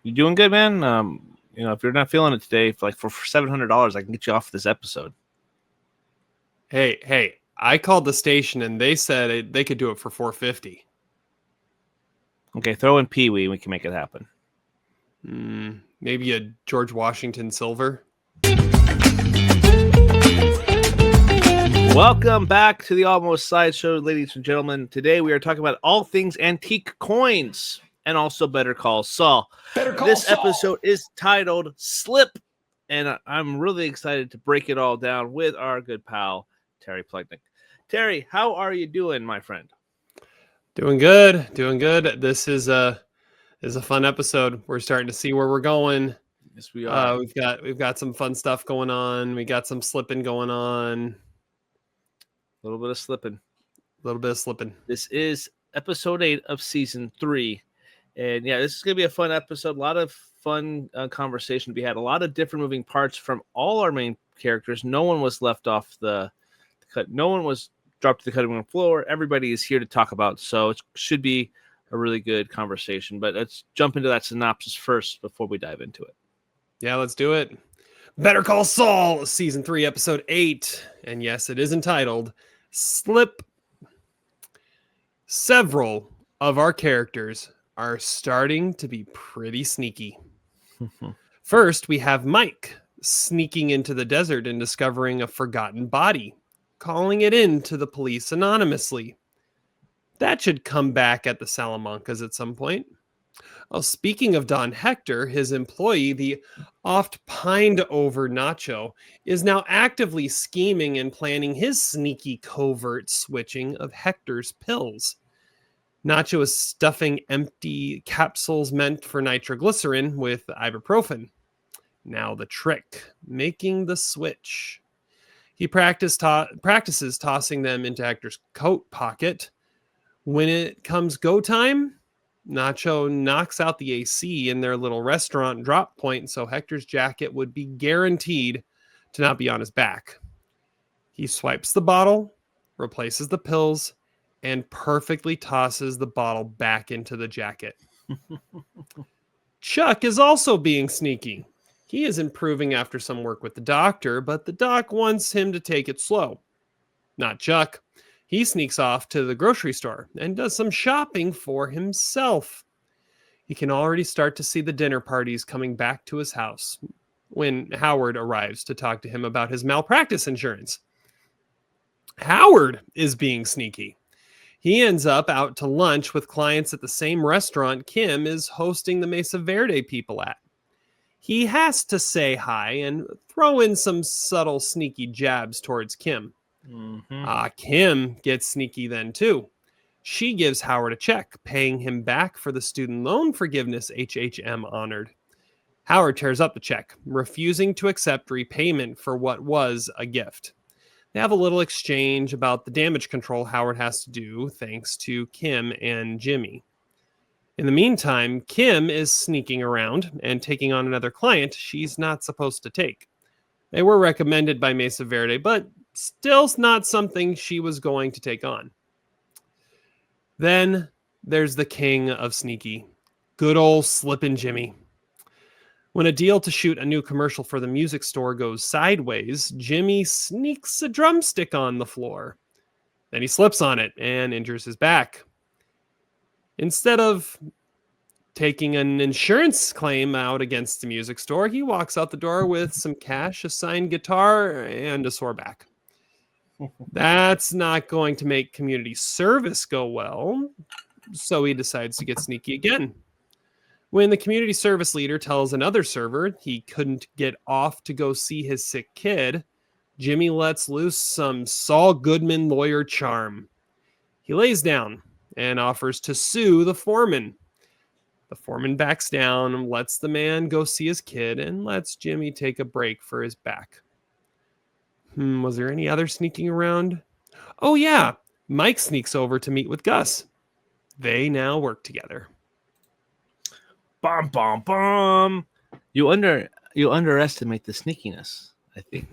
You doing good, man? If you're not feeling it today, for $700, I can get you off this episode. Hey, I called the station and they said they could do it for $450. Okay, throw in Pee Wee and we can make it happen. Maybe a George Washington silver. Welcome back to the Almost Sideshow, ladies and gentlemen. Today we are talking about all things antique coins and also Better Call Saul. This episode is titled Slip, and I'm really excited to break it all down with our good pal, Terry Plechnick. Terry, how are you doing, my friend? Doing good. This is a fun episode. We're starting to see where we're going. Yes, we are. We've got some fun stuff going on. We got some slipping going on. A little bit of slipping. This is episode 8 of season 3. And yeah, this is going to be a fun episode. A lot of fun conversation to be had. A lot of different moving parts from all our main characters. No one was left off the cut. No one was dropped to the cutting room floor. Everybody is here to talk about. So it should be a really good conversation. But let's jump into that synopsis first before we dive into it. Yeah, let's do it. Better Call Saul, season 3, episode 8. And yes, it is entitled Slip. Several of our characters are starting to be pretty sneaky. First, we have Mike sneaking into the desert and discovering a forgotten body, calling it in to the police anonymously. That should come back at the Salamancas at some point. Oh, speaking of Don Hector, his employee, the oft-pined-over Nacho, is now actively scheming and planning his sneaky covert switching of Hector's pills. Nacho is stuffing empty capsules meant for nitroglycerin with ibuprofen. Now the trick, making the switch. He practices tossing them into Hector's coat pocket. When it comes go time, Nacho knocks out the AC in their little restaurant drop point so Hector's jacket would be guaranteed to not be on his back. He swipes the bottle, replaces the pills, and perfectly tosses the bottle back into the jacket. Chuck is also being sneaky. He is improving after some work with the doctor, but the doc wants him to take it slow. Not Chuck. He sneaks off to the grocery store and does some shopping for himself. He can already start to see the dinner parties coming back to his house when Howard arrives to talk to him about his malpractice insurance. Howard is being sneaky. He ends up out to lunch with clients at the same restaurant Kim is hosting the Mesa Verde people at. He has to say hi and throw in some subtle sneaky jabs towards Kim. Kim gets sneaky then too. She gives Howard a check, paying him back for the student loan forgiveness HHM honored. Howard tears up the check, refusing to accept repayment for what was a gift. They have a little exchange about the damage control Howard has to do, thanks to Kim and Jimmy. In the meantime, Kim is sneaking around and taking on another client she's not supposed to take. They were recommended by Mesa Verde, but still not something she was going to take on. Then there's the king of sneaky, good old Slippin' Jimmy. When a deal to shoot a new commercial for the music store goes sideways, Jimmy sneaks a drumstick on the floor. Then he slips on it and injures his back. Instead of taking an insurance claim out against the music store, he walks out the door with some cash, a signed guitar, and a sore back. That's not going to make community service go well, so he decides to get sneaky again. When the community service leader tells another server he couldn't get off to go see his sick kid, Jimmy lets loose some Saul Goodman lawyer charm. He lays down and offers to sue the foreman. The foreman backs down and lets the man go see his kid and lets Jimmy take a break for his back. Was there any other sneaking around? Oh yeah, Mike sneaks over to meet with Gus. They now work together. Bum, bum, bum. You underestimate the sneakiness, I think.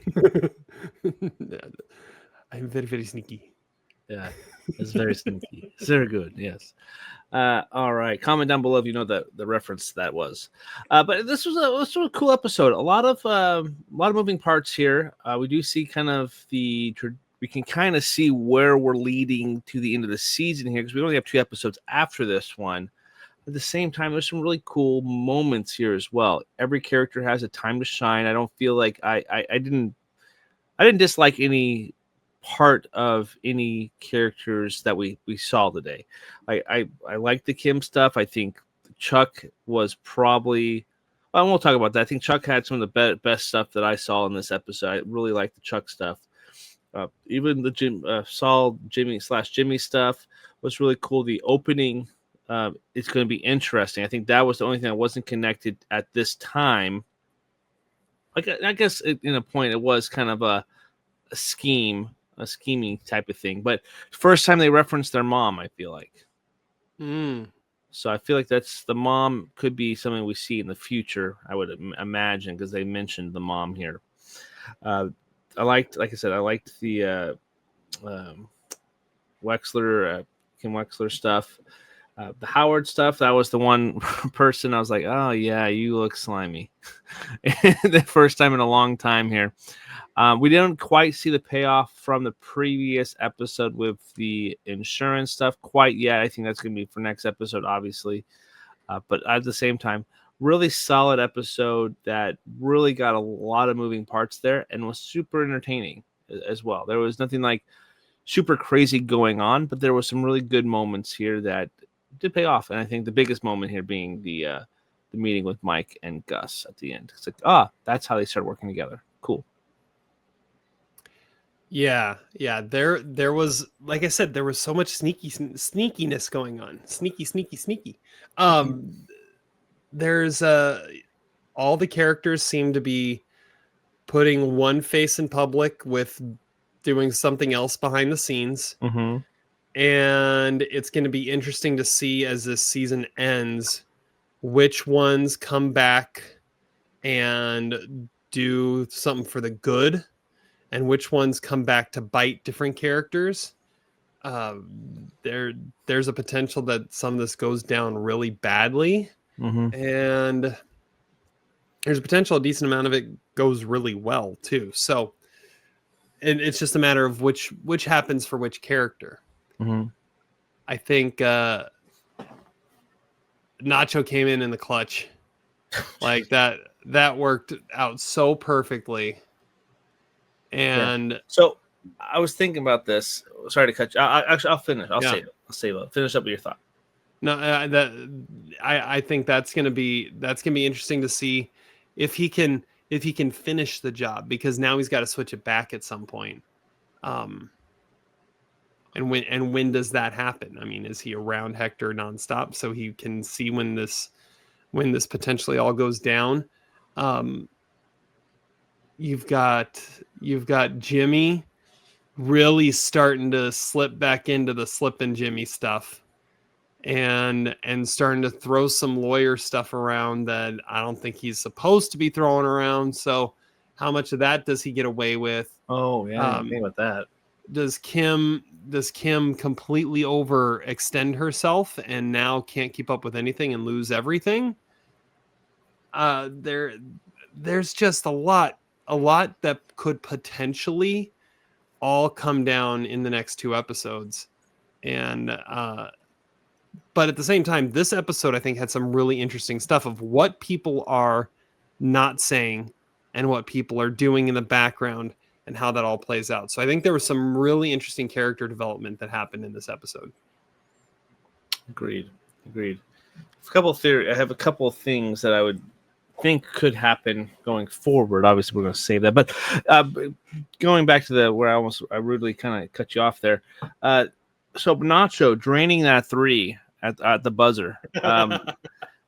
I'm very, very sneaky. Yeah, it's very sneaky. It's very good. Yes. All right. Comment down below if you know the reference that was. But this was a cool episode. A lot of moving parts here. We do see kind of we can kind of see where we're leading to the end of the season here because we only have 2 episodes after this one. At the same time, there's some really cool moments here as well. Every character has a time to shine. I don't feel like I didn't dislike any part of any characters that we saw today. I like the Kim stuff. I think Chuck was probably. Well, we'll talk about that. I think Chuck had some of the best stuff that I saw in this episode. I really like the Chuck stuff. Even the Saul Jimmy stuff was really cool. The opening is going to be interesting. I think that was the only thing that wasn't connected at this time. Like I guess in a point it was kind of a scheming type of thing. But first time they referenced their mom, I feel like. So I feel like that's the mom could be something we see in the future. I would imagine because they mentioned the mom here. I liked the Wexler, Kim Wexler stuff. The Howard stuff, that was the one person I was like, oh yeah, you look slimy. The first time in a long time here. We didn't quite see the payoff from the previous episode with the insurance stuff quite yet. I think that's going to be for next episode, obviously. But at the same time, really solid episode that really got a lot of moving parts there and was super entertaining as well. There was nothing like super crazy going on, but there was some really good moments here that did pay off. And I think the biggest moment here being the meeting with Mike and Gus at the end. It's like, that's how they started working together. Cool. Yeah. There was, like I said, there was so much sneakiness going on. Sneaky. There's all the characters seem to be putting one face in public with doing something else behind the scenes. Mm-hmm. And it's going to be interesting to see as this season ends, which ones come back and do something for the good and which ones come back to bite different characters. There's a potential that some of this goes down really badly. Mm-hmm. And there's a potential a decent amount of it goes really well too. So, and it's just a matter of which happens for which character. Mm-hmm. I think Nacho came in the clutch. Like that worked out so perfectly. And so I was thinking about this. Sorry to cut you. I'll finish. I'll save it. Finish up with your thought. No, I think that's gonna be interesting to see if he can finish the job, because now he's got to switch it back at some point. And when does that happen? I mean, is he around Hector nonstop so he can see when this potentially all goes down? You've got Jimmy really starting to slip back into the slipping Jimmy stuff. And starting to throw some lawyer stuff around that I don't think he's supposed to be throwing around. So how much of that does he get away with? Oh, yeah, I didn't think about that. Does Kim completely overextend herself and now can't keep up with anything and lose everything? There's just a lot that could potentially all come down in the next 2 episodes. And but at the same time, this episode, I think, had some really interesting stuff of what people are not saying and what people are doing in the background and how that all plays out. So I think there was some really interesting character development that happened in this episode. Agreed. I have a couple of things that I would think could happen going forward. Obviously, we're going to save that. But going back to where I rudely kind of cut you off there. So Nacho draining that 3 at the buzzer.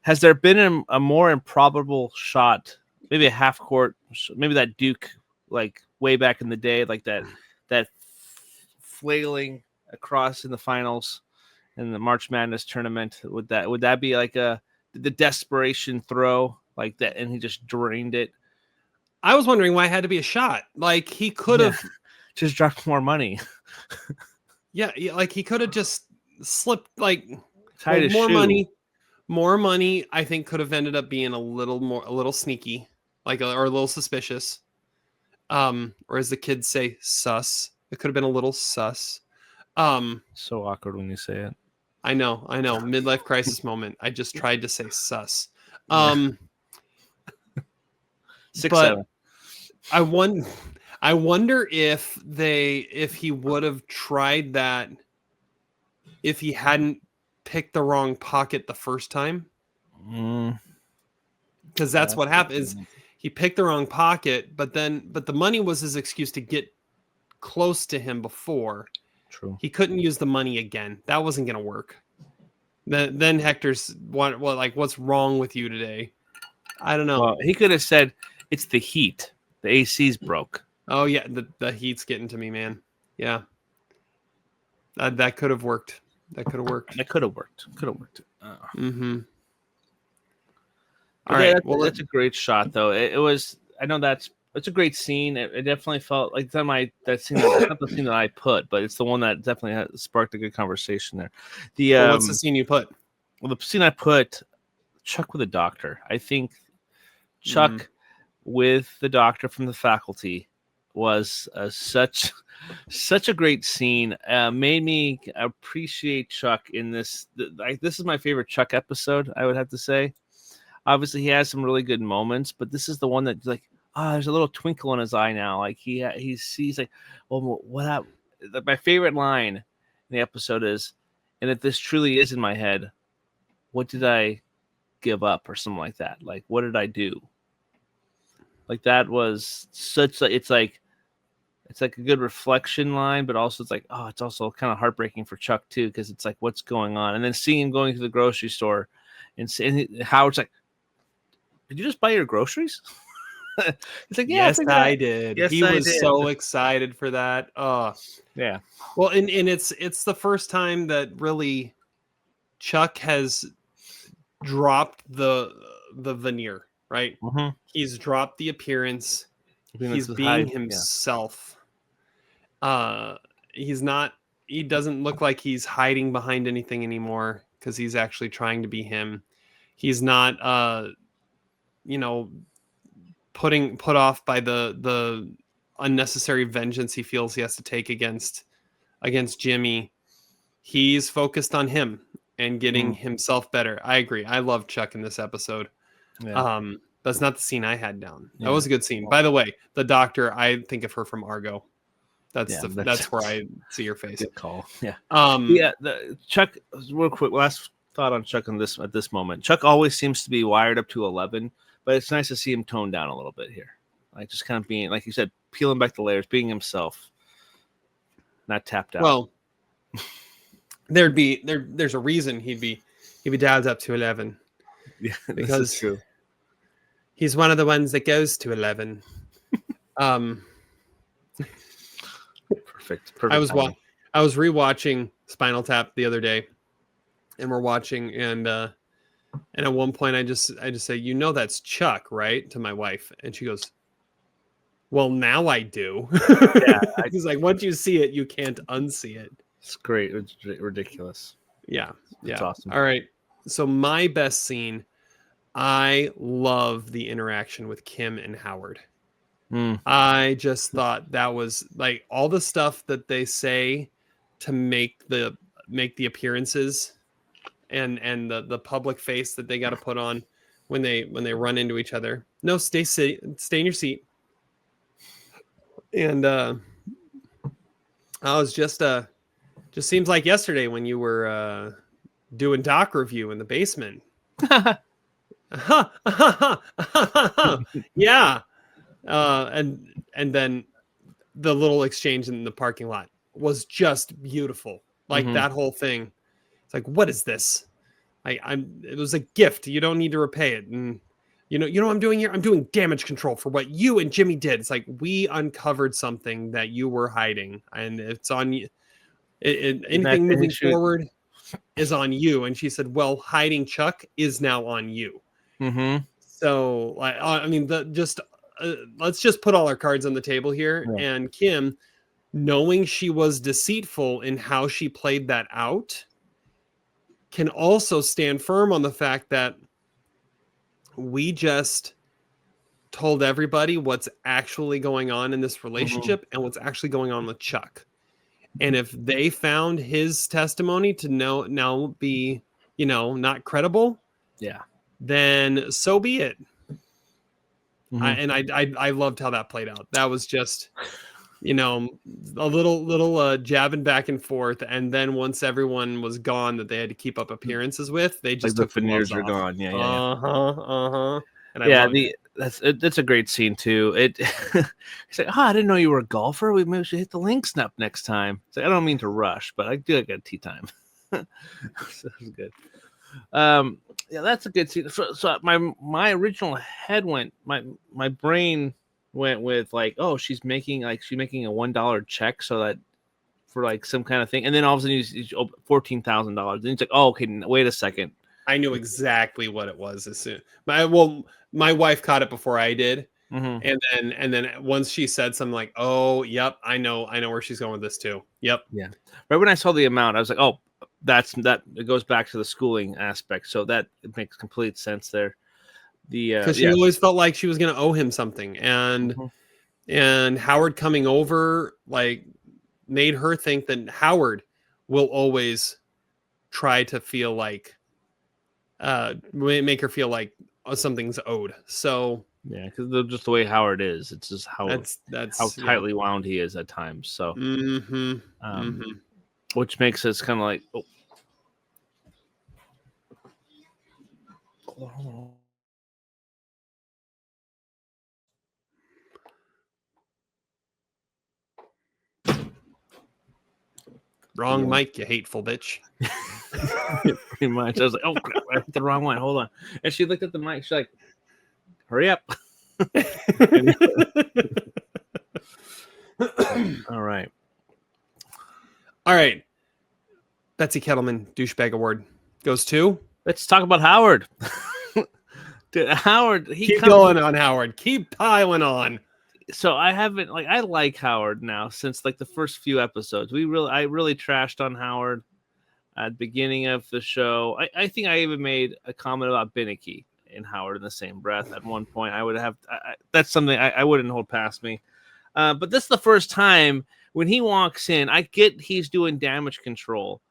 Has there been a more improbable shot, maybe a half court, maybe that Duke, like way back in the day, like that flailing across in the finals in the March Madness tournament? Would that be like the desperation throw like that, and he just drained it? I was wondering why it had to be a shot. Like he could have just dropped more money. Yeah, like he could have just slipped like Tied his more shoe. money. More money, I think, could have ended up being a little sneaky, or a little suspicious. Or as the kids say, sus. It could have been a little sus. So awkward when you say it. I know. Midlife crisis moment. I just tried to say sus. 6, But 7. I wonder if he would have tried that if he hadn't picked the wrong pocket the first time. Because that's what happens. He picked the wrong pocket, but the money was his excuse to get close to him before. True. He couldn't use the money again. That wasn't going to work. Then Hector's what's wrong with you today? I don't know. Well, he could have said it's the heat. The AC's broke. Oh yeah, the heat's getting to me, man. Yeah. That could have worked. That could have worked. Mm-hmm. All right. That's a great shot, though. It was. I know it's a great scene. It definitely felt like that scene. It's not the scene that I put, but it's the one that definitely sparked a good conversation there. What's the scene you put? Well, the scene I put, Chuck with the doctor. I think Chuck with the doctor from the faculty was such a great scene. Made me appreciate Chuck in this. This is my favorite Chuck episode, I would have to say. Obviously, he has some really good moments, but this is the one that there's a little twinkle in his eye now. Like he sees like, well, what happened? My favorite line in the episode is, and if this truly is in my head, what did I give up or something like that? Like, what did I do? Like that was it's like a good reflection line, but also it's also kind of heartbreaking for Chuck too, because it's like, what's going on? And then seeing him going to the grocery store and Howard's like, did you just buy your groceries? It's like, yes, I did. Yes, he was so excited for that. Oh, yeah. Well, and it's the first time that really Chuck has dropped the veneer, right? Mm-hmm. He's dropped the appearance. He's being himself. Yeah. He doesn't look like he's hiding behind anything anymore because he's actually trying to be him. He's not put off by the unnecessary vengeance he feels he has to take against Jimmy. He's focused on him and getting himself better. I agree. I love Chuck in this episode. Yeah. That's not the scene I had down. That was a good scene. By the way, the doctor, I think of her from Argo. That's where I see her face. Good call. Yeah. Chuck, real quick, last thought on Chuck at this moment. Chuck always seems to be wired up to 11, but it's nice to see him tone down a little bit here. Like just kind of being, like you said, peeling back the layers, being himself, not tapped out. Well, there's a reason he'd be dialed up to 11. Yeah, because this is true. He's one of the ones that goes to 11. Perfect. I was rewatching Spinal Tap the other day, and we're watching, and at one point I just say, that's Chuck, right, to my wife, and she goes, well, now I do. Yeah, he's like, once you see it, you can't unsee it. It's great. It's ridiculous. Yeah, it's awesome. All right, so my best scene. I love the interaction with Kim and Howard. I just thought that was like all the stuff that they say to make the appearances and the public face that they got to put on when they run into each other. No, stay in your seat. And I was just seems like yesterday when you were doing doc review in the basement. Yeah. And then the little exchange in the parking lot was just beautiful. Like that whole thing. It's like, what is this? It was a gift. You don't need to repay it. And you know what I'm doing here? I'm doing damage control for what you and Jimmy did. It's like, we uncovered something that you were hiding, and it's on you. Anything moving forward is on you. And she said, well, hiding Chuck is now on you. Mm-hmm. So, I mean, let's just put all our cards on the table here. Yeah. And Kim, knowing she was deceitful in how she played that out, can also stand firm on the fact that we just told everybody what's actually going on in this relationship and what's actually going on with Chuck. And if they found his testimony to now be, not credible, then so be it. I loved how that played out. That was just, a little jabbing back and forth. And then once everyone was gone that they had to keep up appearances with, they just took the veneers are gone. And that's a great scene too. He's like, I didn't know you were a golfer. We maybe should hit the links up next time. It's like, I don't mean to rush, but I do got tea time. So that was good. That's a good scene. So my original head went, my brain went with like, oh, she's making a $1 check so that for like some kind of thing, and then all of a sudden he's $14,000. And he's like, oh, okay, wait a second. I knew exactly what it was as soon. My wife caught it before I did, and then once she said something like, "Oh, yep, I know where she's going with this too." Yep, yeah. Right when I saw the amount, I was like, "Oh, that." It goes back to the schooling aspect, so that it makes complete sense there. Because she always felt like she was going to owe him something, and Howard coming over like made her think that Howard will always try to feel like. Make her feel like something's owed. So yeah, because just the way Howard is, it's just how how tightly wound he is at times. So which makes us kind of like, wrong mic, you hateful bitch. Pretty much. I was like, oh crap, I hit the wrong one. Hold on. And she looked at the mic. She's like, hurry up. All right. Betsy Kettleman douchebag award goes to. Let's talk about Howard. Dude, Howard. Keep going on, Howard. Keep piling on. So I haven't I like Howard now since like the first few episodes. I really trashed on Howard at the beginning of the show. I think I even made a comment about Binnicky and Howard in the same breath at one point. I would have that's something I wouldn't hold past me. But this is the first time when he walks in. I get he's doing damage control,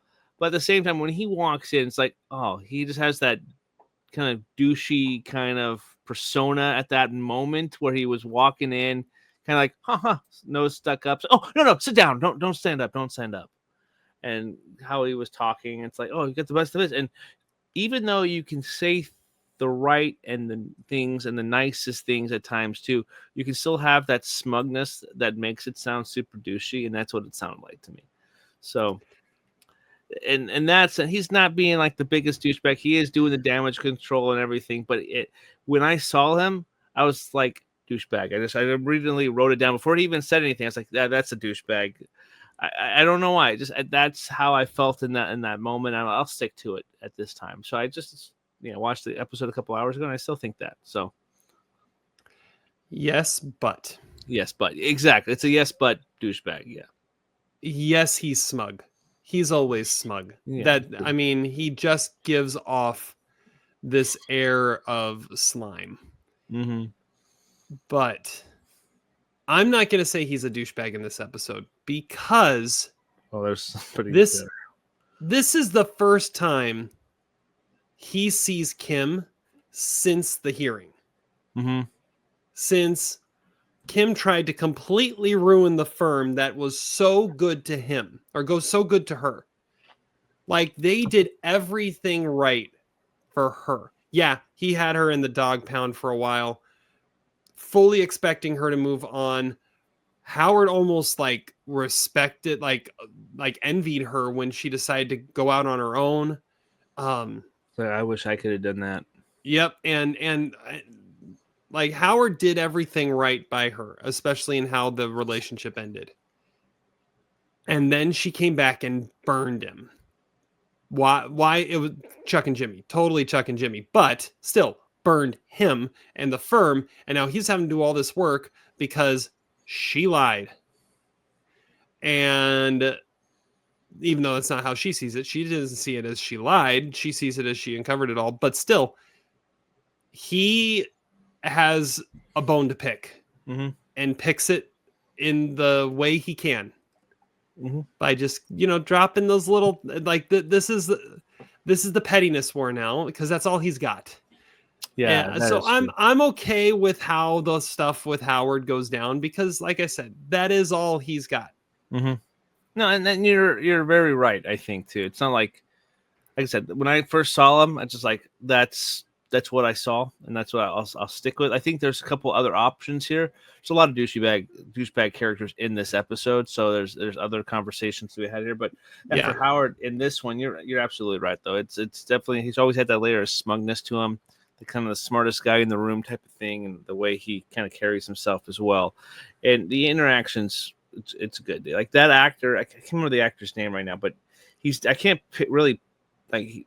but at the same time when he walks in, it's like, oh, he just has that kind of douchey kind of persona at that moment where he was walking in, kind of like, nose stuck up. So, oh no, sit down. Don't stand up. Don't stand up. And how he was talking, it's like, oh, you got the best of it. And even though you can say the right and the things and the nicest things at times too, you can still have that smugness that makes it sound super douchey, and that's what it sounded like to me. So, and that's, and he's not being like the biggest douchebag. He is doing the damage control and everything, but when I saw him, I was like, douchebag. I immediately wrote it down before he even said anything. I was like, that's a douchebag. I don't know why. That's how I felt in that moment. I'll stick to it at this time. So I just watched the episode a couple hours ago, and I still think that. So yes, but exactly. It's a yes, but douchebag. Yeah. Yes, he's smug. He's always smug. Yeah. He just gives off this air of slime. But I'm not going to say he's a douchebag in this episode because this is the first time he sees Kim since the hearing. Since Kim tried to completely ruin the firm that was so good to him, or goes so good to her. Like, they did everything right for her. Yeah, he had her in the dog pound for a while, fully expecting her to move on. Howard almost like respected, like envied her when she decided to go out on her own. I wish I could have done that. Yep, and like Howard did everything right by her, especially in how the relationship ended. And then she came back and burned him. Why? It was Chuck and Jimmy, totally Chuck and Jimmy, but still burned him and the firm. And now he's having to do all this work because she lied. And even though that's not how she sees it, she doesn't see it as she lied. She sees it as she uncovered it all. But still, he has a bone to pick and picks it in the way he can by just, dropping those little, like this is the pettiness war now, because that's all he's got. Yeah. And so I'm okay with how the stuff with Howard goes down, because like I said, that is all he's got. No, and then you're very right, I think, too. It's not like I said, when I first saw him, I just like, that's what I saw, and that's what I'll stick with. I think there's a couple other options here. There's a lot of douchebag characters in this episode, so there's other conversations to be had here. But for Howard in this one, you're absolutely right, though. It's definitely, he's always had that layer of smugness to him, the kind of the smartest guy in the room type of thing, and the way he kind of carries himself as well, and the interactions. It's good. Like that actor, I can't remember the actor's name right now, but I can't really like.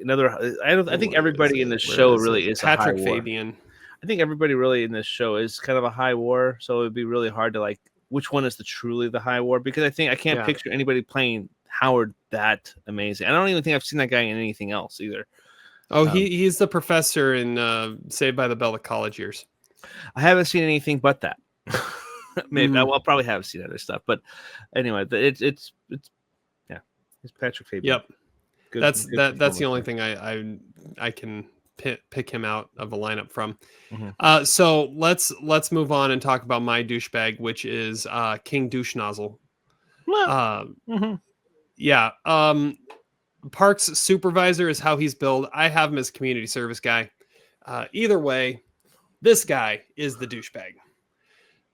I think everybody in this show really is Patrick a high Fabian. War. I think everybody really in this show is kind of a high war, so it would be really hard to like which one is truly the high war, because I can't picture anybody playing Howard that amazing. I don't even think I've seen that guy in anything else either. Oh, he's the professor in Saved by the Bell of college years. I haven't seen anything but that. Maybe I'll probably have seen other stuff, but anyway, it's it's Patrick Fabian. Yep. That's the only thing I can pick him out of a lineup from. So let's move on and talk about my douchebag, which is King Douche Nozzle. Parks supervisor is how he's billed. I have him as community service guy. Either way, this guy is the douchebag,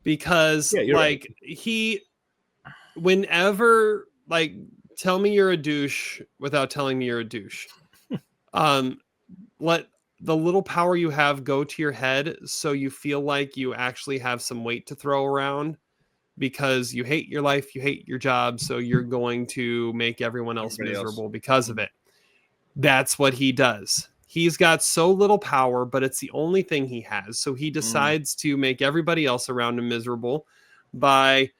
because right. Whenever tell me you're a douche without telling me you're a douche. Let the little power you have go to your head, so you feel like you actually have some weight to throw around, because you hate your life, you hate your job, so you're going to make everyone else miserable because of it. That's what he does. He's got so little power, but it's the only thing he has. So he decides to make everybody else around him miserable by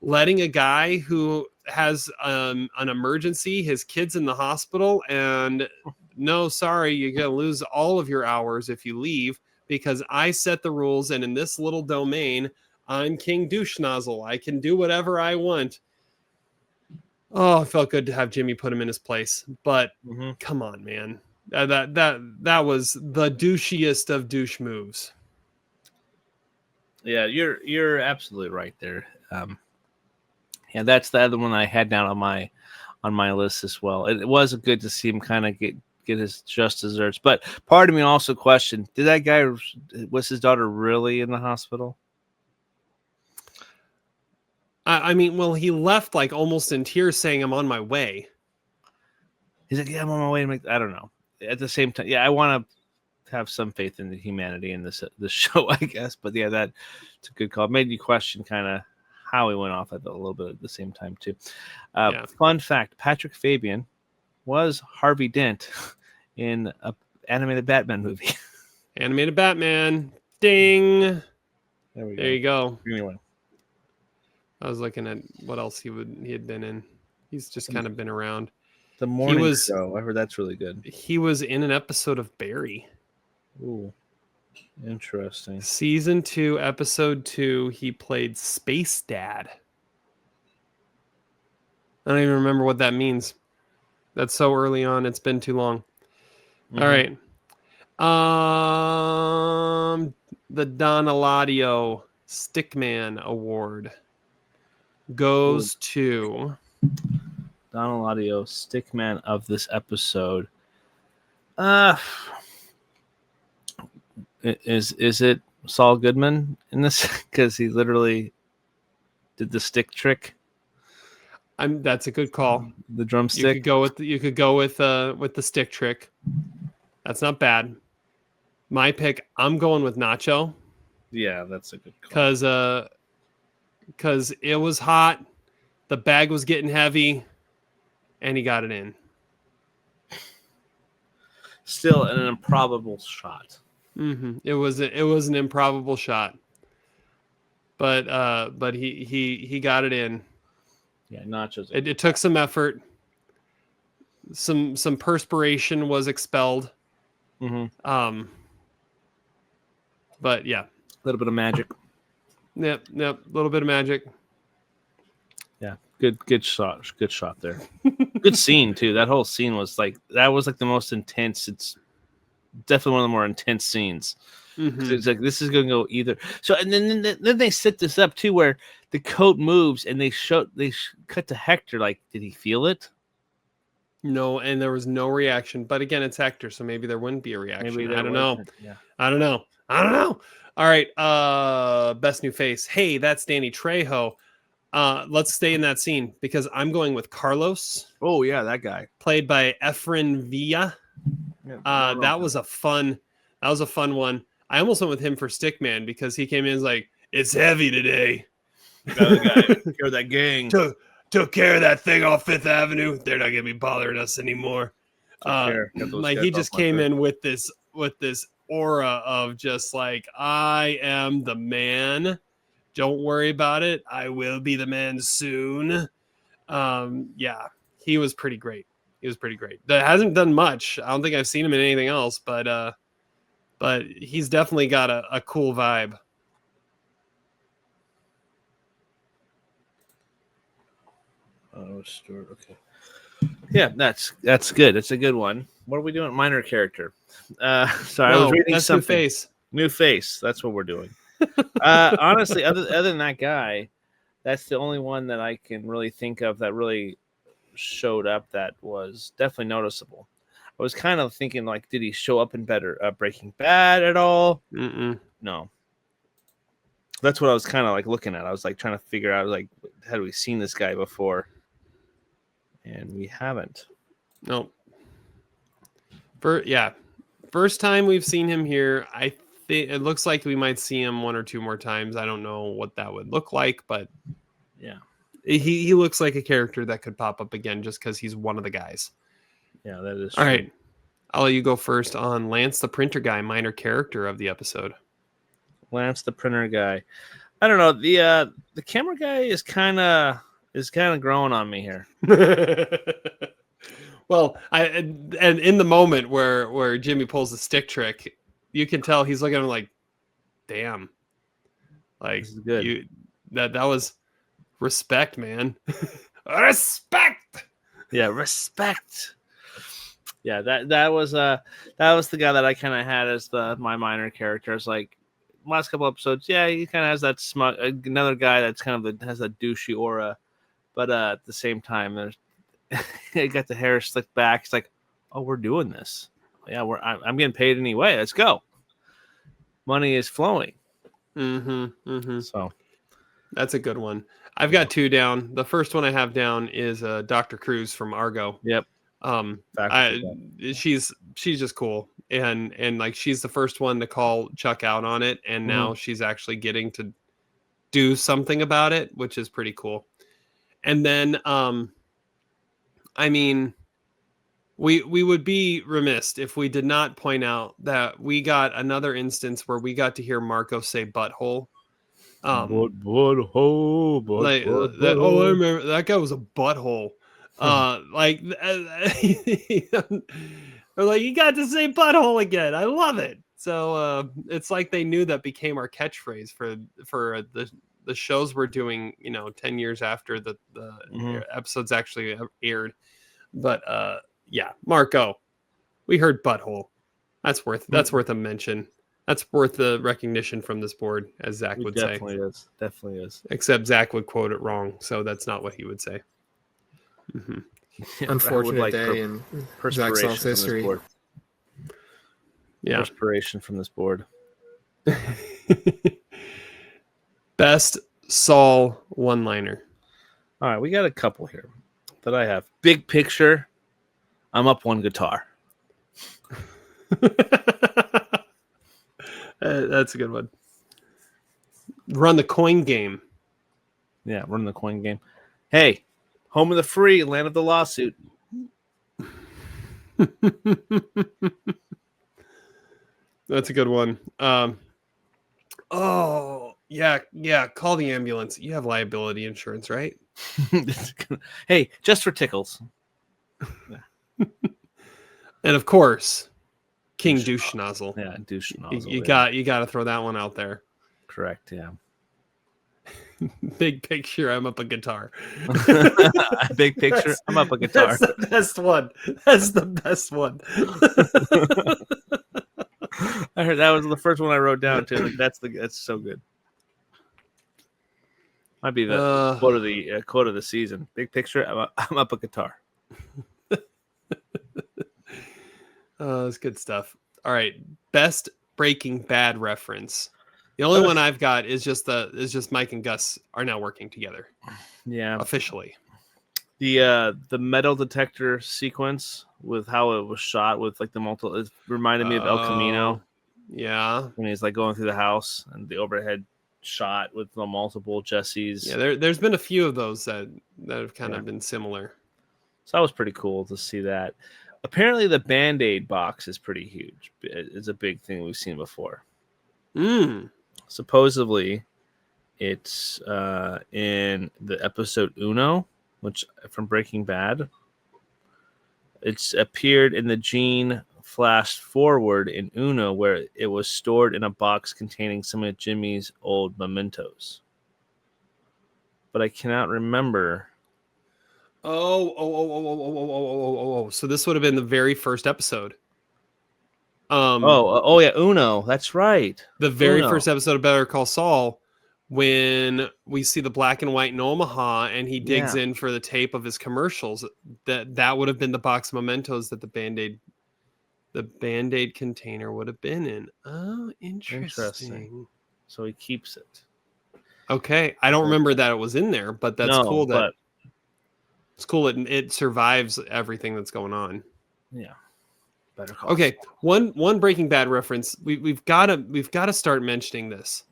letting a guy who has an emergency, his kid's in the hospital, and no, sorry, you're going to lose all of your hours if you leave, because I set the rules, and in this little domain, I'm King Douche Nozzle. I can do whatever I want. Oh, it felt good to have Jimmy put him in his place, but come on, man. That was the douchiest of douche moves. Yeah, you're absolutely right there. Yeah, that's the other one I had down on my list as well. It was good to see him kind of get his just desserts, but part of me also questioned: was his daughter really in the hospital? I mean, well, he left almost in tears, saying, "I'm on my way." He's like, "Yeah, I'm on my way." I don't know. At the same time, yeah, I want to have some faith in the humanity in this show, I guess. But yeah, that's a good call. It made you question kind of how he went off a little bit at the same time too. Fun fact: Patrick Fabian was Harvey Dent in an animated Batman movie. Animated Batman, ding! There you go. Anyway, I was looking at what else he had been in. He's just kind of been around. The Morning Show. I heard that's really good. He was in an episode of Barry. Ooh, interesting. Season 2, episode 2. He played Space Dad. I don't even remember what that means. That's so early on. It's been too long. All right. The Don Eladio Stickman Award goes to Don Eladio, Stickman of this episode. Is it Saul Goodman in this? Because he literally did the stick trick. That's a good call. The drumstick. You could go with the stick trick. That's not bad. My pick. I'm going with Nacho. Yeah, that's a good call. Because it was hot, the bag was getting heavy, and he got it in. Still an improbable shot. It was an improbable shot, but he got it in. Yeah, Nacho's. It took some effort. Some perspiration was expelled. Mm-hmm. But yeah, a little bit of magic. Yep, a little bit of magic. Yeah, good shot there. Good scene too. That whole scene was like the most intense. It's definitely one of the more intense scenes. Mm-hmm. It's like this is going to go either. So and then they set this up too, where the coat moves and they cut to Hector. Like, did he feel it? No, and there was no reaction. But again, it's Hector, so maybe there wouldn't be a reaction. Maybe I don't know. Yeah. I don't know. All right. Best new face. Hey, that's Danny Trejo. Let's stay in that scene because I'm going with Carlos. Oh yeah, that guy played by Efren Villa. Yeah, that was a fun one. I almost went with him for Stickman because he came in and was like, "It's heavy today." The other guy took care of that gang. Took care of that thing off Fifth Avenue. They're not gonna be bothering us anymore. Like he just came in with this aura of just like, I am the man. Don't worry about it. I will be the man soon. Yeah, he was pretty great. That hasn't done much. I don't think I've seen him in anything else, but he's definitely got a cool vibe. Oh, Stuart. Okay. Yeah, that's good. That's a good one. What are we doing? Minor character. Sorry, I was reading something. New face. That's what we're doing. Honestly, other than that guy, that's the only one that I can really think of that really showed up that was definitely noticeable. I was kind of thinking, like, did he show up in Breaking Bad at all? No. That's what I was kind of like looking at. I was like trying to figure out, like, had we seen this guy before? And we haven't. Nope. First time we've seen him here. I think it looks like we might see him one or two more times. I don't know what that would look like, but yeah, he looks like a character that could pop up again just because he's one of the guys. Yeah, that is all true. Right. I'll let you go first on Lance the printer guy, minor character of the episode. Lance the printer guy. I don't know. The camera guy is kind of growing on me here. Well, and in the moment where Jimmy pulls the stick trick, you can tell he's looking at him like, damn. Like, this is good. That was respect, man. Respect. Yeah, respect. Yeah, that was the guy that I kind of had as my minor character. It's like last couple episodes, yeah, he kind of has that smug. Another guy that's kind of has a douchey aura, but at the same time, there's he got the hair slicked back. It's like, oh, we're doing this. Yeah, I'm getting paid anyway. Let's go. Money is flowing. So that's a good one. I've got two down. The first one I have down is Dr. Cruz from Argo. Yep. She's just cool, and like she's the first one to call Chuck out on it, and now she's actually getting to do something about it, which is pretty cool. And then I mean, we would be remiss if we did not point out that we got another instance where we got to hear Marco say butthole. Butthole. That, oh, I remember that guy was a butthole. Like you got to say butthole again. I love it. So it's like they knew that became our catchphrase for the shows we're doing, 10 years after the episodes actually aired. But yeah, Marco, we heard butthole. That's worth a mention. That's worth the recognition from this board, as Zach would say. Definitely is. Except Zach would quote it wrong, so that's not what he would say. Yeah, unfortunate day in Zach Saul's history. Yeah, perspiration from this board. Best Saul one-liner. All right, we got a couple here that I have. Big picture, I'm up one guitar. That's a good one. Run the coin game. Yeah, run the coin game. Hey, home of the free, land of the lawsuit. That's a good one. Oh, yeah. Call the ambulance. You have liability insurance, right? Hey, just for tickles. And of course, King Douche Nozzle. Yeah, Douche Nozzle. You got to throw that one out there. Correct. Yeah. Big picture, I'm up a guitar. Big picture, I'm up a guitar. That's the best one. That's the best one. I heard that was the first one I wrote down too. Like, that's so good. Might be the quote of the season. Big picture, I'm up a guitar. That's good stuff. All right, best Breaking Bad reference. The only one I've got is just Mike and Gus are now working together. Yeah, officially. The metal detector sequence with how it was shot with like the multiple, it reminded me of El Camino. Yeah, when he's like going through the house and the overhead shot with the multiple Jessies. Yeah, there's been a few of those that have kind of been similar. So that was pretty cool to see that. Apparently, the Band-Aid box is pretty huge. It's a big thing we've seen before. Supposedly, it's in the episode Uno, which from Breaking Bad. It's appeared in the Gene flashed forward in Uno, where it was stored in a box containing some of Jimmy's old mementos. But I cannot remember. Oh. So this would have been the very first episode. Yeah, Uno. That's right. The very first episode of Better Call Saul, when we see the black and white in Omaha and he digs in for the tape of his commercials, that would have been the box of mementos that the Band-Aid container would have been in. Oh, interesting. So he keeps it. Okay. I don't remember that it was in there, but that's cool that it's cool it survives everything that's going on. Yeah. Better Call Saul. One Breaking Bad reference. We've got to start mentioning this.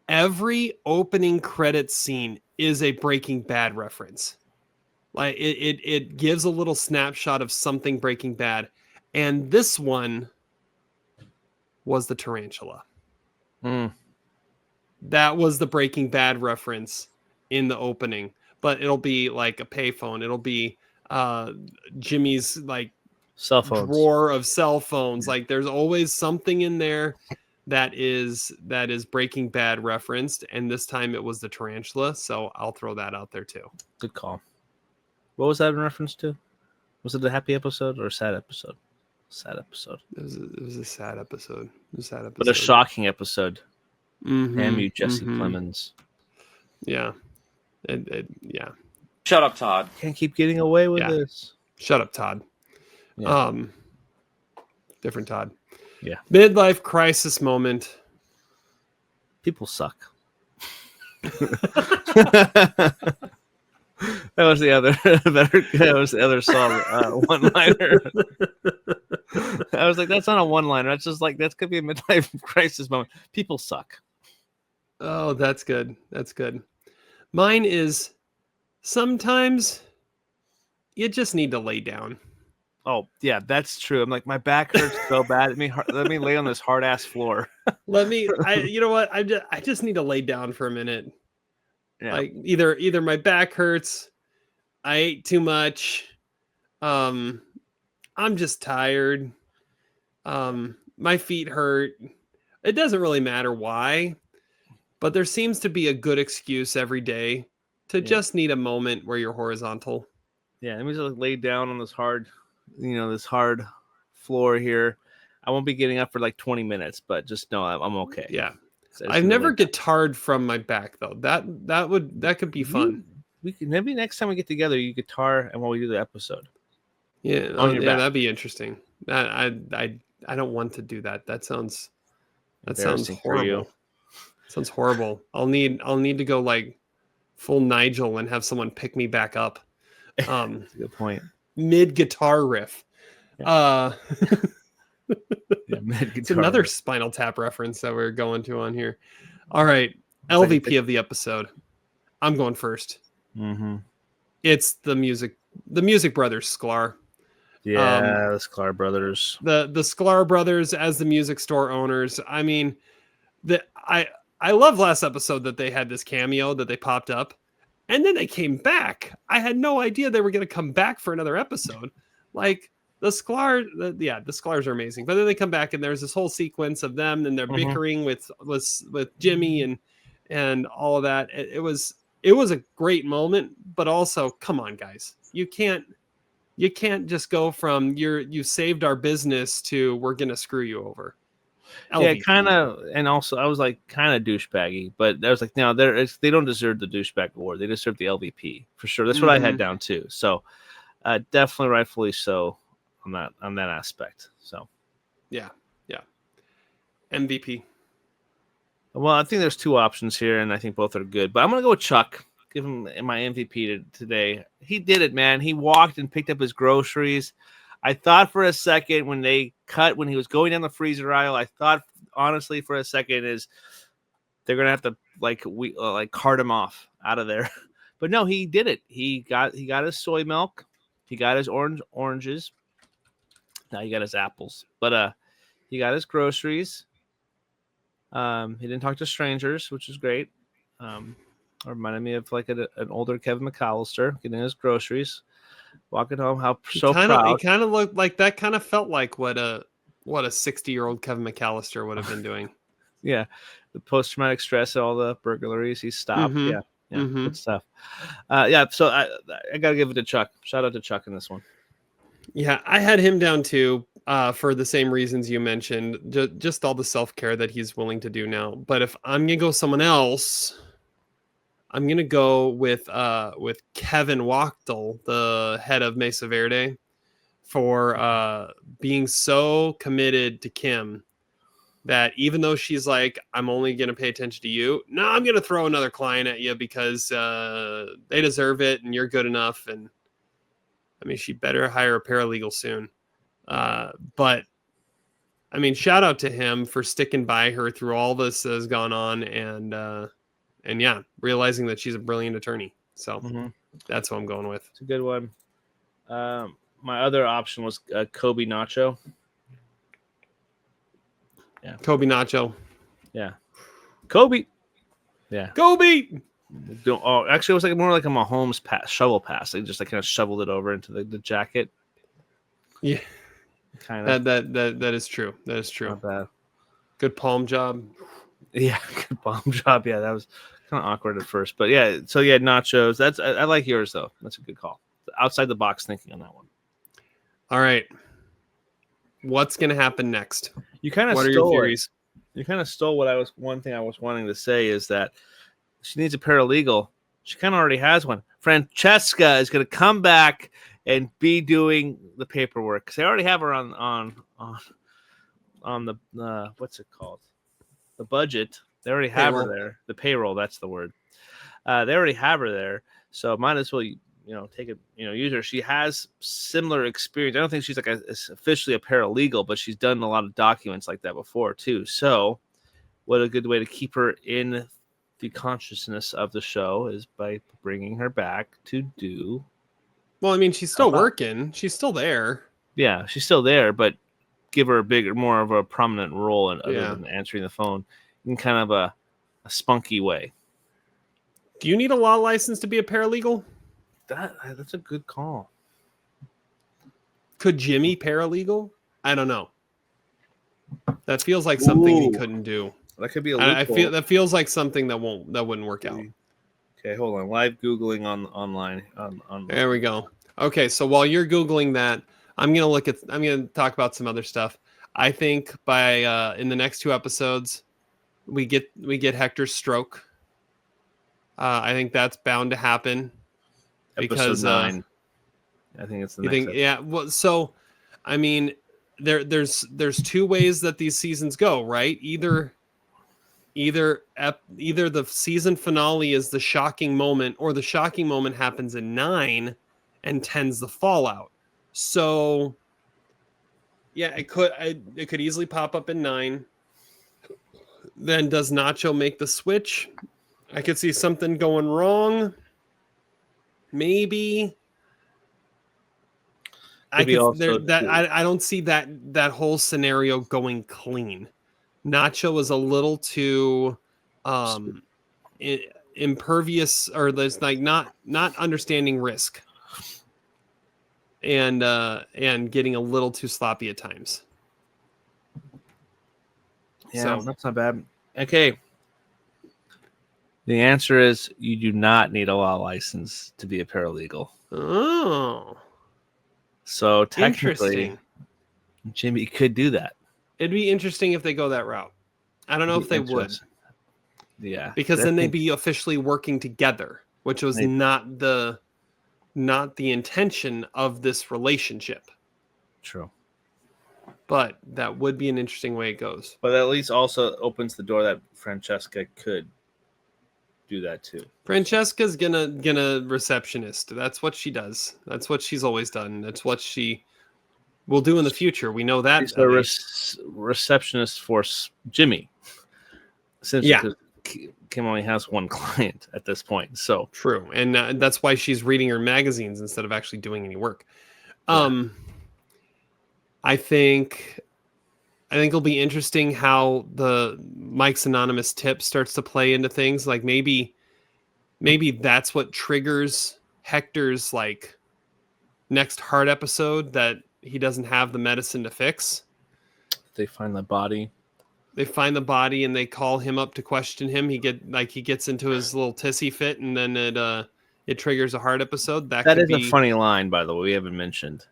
Every opening credits scene is a Breaking Bad reference. Like it gives a little snapshot of something Breaking Bad. And this one was the tarantula. That was the Breaking Bad reference in the opening. But it'll be like a payphone. It'll be Jimmy's like cell phones. Drawer of cell phones. Like there's always something in there that is Breaking Bad referenced. And this time it was the tarantula. So I'll throw that out there too. Good call. What was that in reference to? Was it a happy episode or a sad episode? Sad episode. It was a sad episode. But a shocking episode. Damn you, Jesse Plemons. Yeah. Yeah. Shut up, Todd. Can't keep getting away with this. Shut up, Todd. Yeah. Different Todd. Yeah. Midlife crisis moment. People suck. That was the other Saul one-liner. I was like, that's not a one-liner. That's just like, that could be a midlife crisis moment. People suck. Oh, that's good. That's good. Mine is sometimes you just need to lay down. Oh, yeah, that's true. I'm like, my back hurts so bad. Let me lay on this hard-ass floor. You know what? I just need to lay down for a minute. Yeah. Like either my back hurts, I ate too much, I'm just tired, my feet hurt. It doesn't really matter why, but there seems to be a good excuse every day to just need a moment where you're horizontal. Yeah, let me just lay down on this hard floor here. I won't be getting up for like 20 minutes, but just know I'm okay. Yeah. I've never guitared from my back though. That could be fun. We can, maybe next time we get together, you guitar and while we do the episode. Yeah, that'd be interesting. I don't want to do that. That sounds horrible. Sounds horrible. I'll need to go like full Nigel and have someone pick me back up. That's a good point. Mid guitar riff. Yeah. It's another Spinal Tap reference that we're going to on here. All right, LVP of the episode. I'm going first. It's the Music Brothers, Sklar. Yeah, the Sklar brothers. The Sklar brothers as the music store owners. I mean, I love last episode that they had this cameo that they popped up. And then they came back. I had no idea they were going to come back for another episode. Like the Sklars are amazing. But then they come back and there's this whole sequence of them and they're bickering with Jimmy and all of that. It was a great moment, but also, come on, guys. You can't just go from you saved our business to we're going to screw you over. LVP. Yeah, kind of, and also I was like kind of douchebaggy, but I was like, no, they don't deserve the douchebag award. They deserve the LVP for sure. That's what I had down too. So, definitely, rightfully so on that aspect. So, yeah. MVP. Well, I think there's two options here, and I think both are good. But I'm gonna go with Chuck. Give him my MVP today. He did it, man. He walked and picked up his groceries. I thought for a second when he was going down the freezer aisle, I thought honestly for a second is they're gonna have to cart him off out of there. But no, he did it. He got his soy milk, he got his oranges. Now he got his apples. But he got his groceries. He didn't talk to strangers, which is great. Reminded me of like an older Kevin McAllister getting his groceries. Walking home, proud. He kind of looked like that. Kind of felt like what a 60-year-old Kevin McAllister would have been doing. Yeah, the post-traumatic stress, all the burglaries he stopped. Yeah, good stuff. So I gotta give it to Chuck. Shout out to Chuck in this one. Yeah, I had him down too for the same reasons you mentioned. Just all the self-care that he's willing to do now. But if I'm gonna go someone else, I'm going to go with Kevin Wachtel, the head of Mesa Verde, for being so committed to Kim that even though she's like, I'm only going to pay attention to you, no, I'm going to throw another client at you because they deserve it and you're good enough. And I mean, she better hire a paralegal soon. But I mean, shout out to him for sticking by her through all this that has gone on and yeah, realizing that she's a brilliant attorney. So that's what I'm going with. It's a good one. My other option was Kobe Nacho. Yeah. Kobe Nacho. Yeah. Kobe. Yeah. Kobe. Actually, it was like more like a Mahomes shovel pass. They just like kind of shoveled it over into the jacket. Yeah. Kind of. That is true. That is true. Not bad. Good palm job. Yeah, good palm job. Yeah, that was kind of awkward at first, but yeah. So yeah, nachos. I like yours though. That's a good call. Outside the box thinking on that one. All right. What's gonna happen next? You kind of stole your theories. You kind of stole one thing I was wanting to say is that she needs a paralegal. She kind of already has one. Francesca is gonna come back and be doing the paperwork because they already have her on the what's it called? The budget. They already have her there. The payroll, that's the word. They already have her there. So might as well, take it, use her. She has similar experience. I don't think she's like officially a paralegal, but she's done a lot of documents like that before too. So what a good way to keep her in the consciousness of the show is by bringing her back to do. Well, I mean, she's still working. She's still there. Yeah, she's still there, but give her more of a prominent role in other than answering the phone in kind of a spunky way. Do you need a law license to be a paralegal? That's a good call. Could Jimmy paralegal? I don't know. That feels like something he couldn't do. That could be a loophole. That feels like something that wouldn't work out. Okay, hold on. Live Googling online. There we go. Okay, so while you're Googling that, I'm gonna talk about some other stuff. I think by in the next 2 episodes, we get Hector's stroke. I think that's bound to happen because Episode 9. I think it's the next episode. Yeah. Well, so I mean, there's 2 ways that these seasons go, right? Either the season finale is the shocking moment, or the shocking moment happens in 9 and 10's the fallout. So yeah, it could easily pop up in 9. Then does Nacho make the switch? I could see something going wrong. Maybe. I don't see that whole scenario going clean. Nacho is a little too impervious, or there's like not understanding risk, and getting a little too sloppy at times. Yeah, that's not bad. Okay. The answer is you do not need a law license to be a paralegal. Oh. So technically, Jimmy could do that. It'd be interesting if they go that route. I don't know if they would. Yeah. Because then they'd be officially working together, which was not the intention of this relationship. True. But that would be an interesting way it goes. But at least also opens the door that Francesca could do that too. Francesca's gonna receptionist. That's what she does. That's what she's always done. That's what she will do in the future. We know that. She's the receptionist for Jimmy. Since Kim only has one client at this point. So true. And that's why she's reading her magazines instead of actually doing any work. Yeah. I think it'll be interesting how the Mike's Anonymous tip starts to play into things. Like maybe that's what triggers Hector's like next heart episode that he doesn't have the medicine to fix. They find the body. And they call him up to question him. He gets into his little tissy fit, and then it triggers a heart episode. That is a funny line, by the way. We haven't mentioned.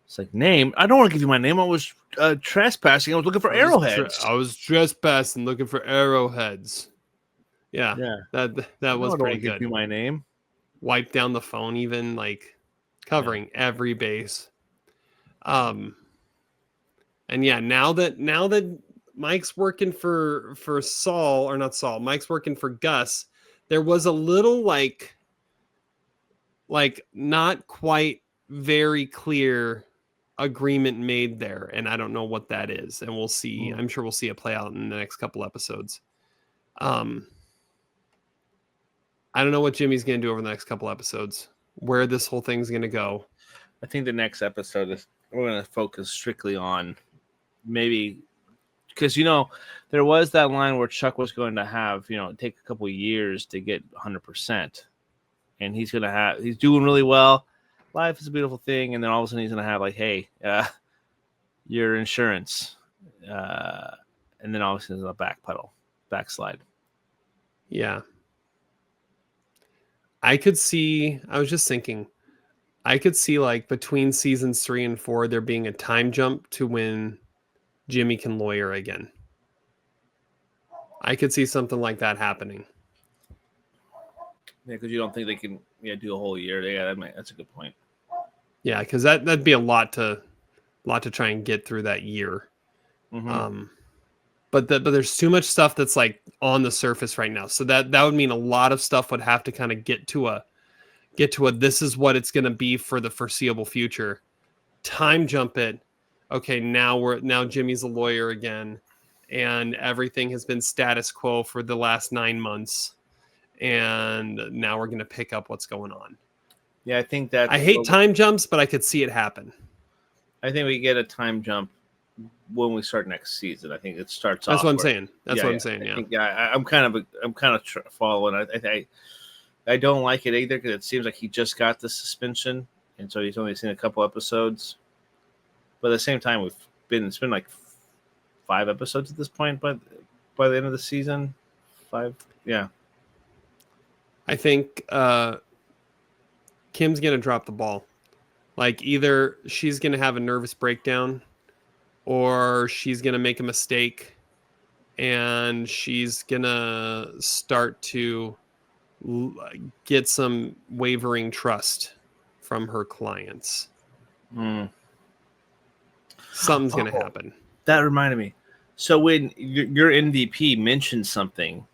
It's like, name. I don't want to give you my name. I was trespassing. I was looking for arrowheads. I was trespassing, looking for arrowheads. Yeah. That was pretty good. Give you my name. Wipe down the phone, even like covering every base. And yeah, now that Mike's working for Saul, or not Saul, Mike's working for Gus, there was a little like not quite very clear agreement made there, and I don't know what that is, and we'll see. I'm sure we'll see it play out in the next couple episodes. I don't know what Jimmy's going to do over the next couple episodes, where this whole thing's going to go. I think the next episode we're going to focus strictly on maybe, because there was that line where Chuck was going to have take a couple of years to get 100%, and he's doing really well. Life is a beautiful thing, and then all of a sudden he's going to have like, hey, your insurance, and then obviously there's a backslide. Yeah. I was just thinking, I could see like between seasons 3 and 4, there being a time jump to when Jimmy can lawyer again. I could see something like that happening. Yeah, because you don't think they can do a whole year. Yeah, that's a good point. Yeah, because that'd be a lot to try and get through that year. Mm-hmm. But there's too much stuff that's like on the surface right now. So that would mean a lot of stuff would have to kind of get to a this is what it's going to be for the foreseeable future. Time jump it. Okay, now Jimmy's a lawyer again, and everything has been status quo for the last 9 months, and now we're going to pick up what's going on. Yeah, I think that I hate time jumps, but I could see it happen. I think we get a time jump when we start next season. I think it starts. That's what I'm saying. That's what I'm saying. I think, I'm kind of following. I don't like it either, because it seems like he just got the suspension, and so he's only seen a couple episodes. But at the same time, it's been like 5 episodes at this point. But by the end of the season, 5. Yeah, I think Kim's gonna drop the ball. Like either she's gonna have a nervous breakdown, or she's gonna make a mistake, and she's gonna start to get some wavering trust from her clients. Something's going to happen. That reminded me. So when your MVP mentioned something,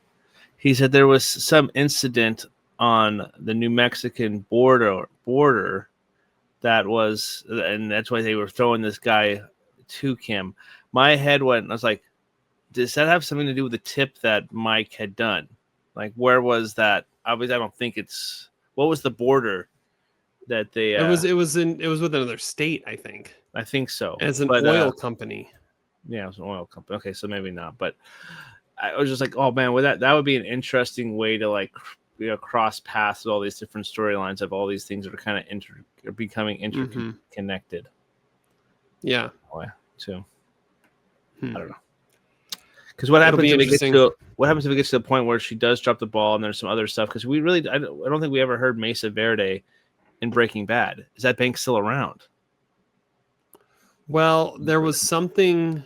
he said there was some incident on the New Mexican border that was, and that's why they were throwing this guy to Kim. My head went, I was like, does that have something to do with the tip that Mike had done? Like, where was that? Obviously, I don't think what was the border that they? It was with another state, I think. I think so. As an oil company. Yeah, it was an oil company. Okay, so maybe not. But I was just like, oh man, that would be an interesting way to like, cross paths with all these different storylines of all these things that are kind of becoming interconnected. Yeah. Too. I don't know. Because what happens if it gets to the point where she does drop the ball and there's some other stuff? Because I don't think we ever heard Mesa Verde in Breaking Bad. Is that bank still around? Well, there was something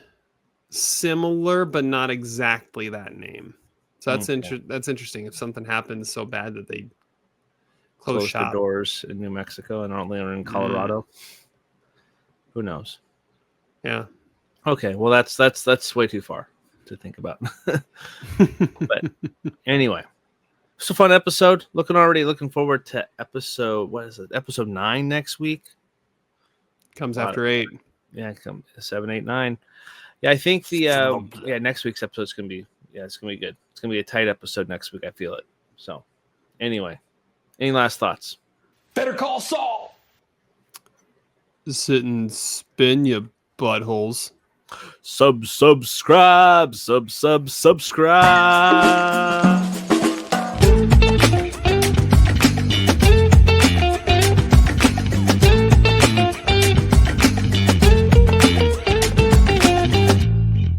similar, but not exactly that name. So that's that's interesting. If something happens so bad that they close the doors in New Mexico and only are in Colorado, who knows? Yeah. Okay. Well, that's way too far to think about. But anyway, it's a fun episode. Looking forward to episode 9 next week. Comes after 8. Yeah, 7, 8, 9. Yeah, I think the next week's episode is gonna be it's gonna be good. It's gonna be a tight episode next week. I feel it. So anyway, any last thoughts? Better Call Saul. Sit and spin, you buttholes. Subscribe.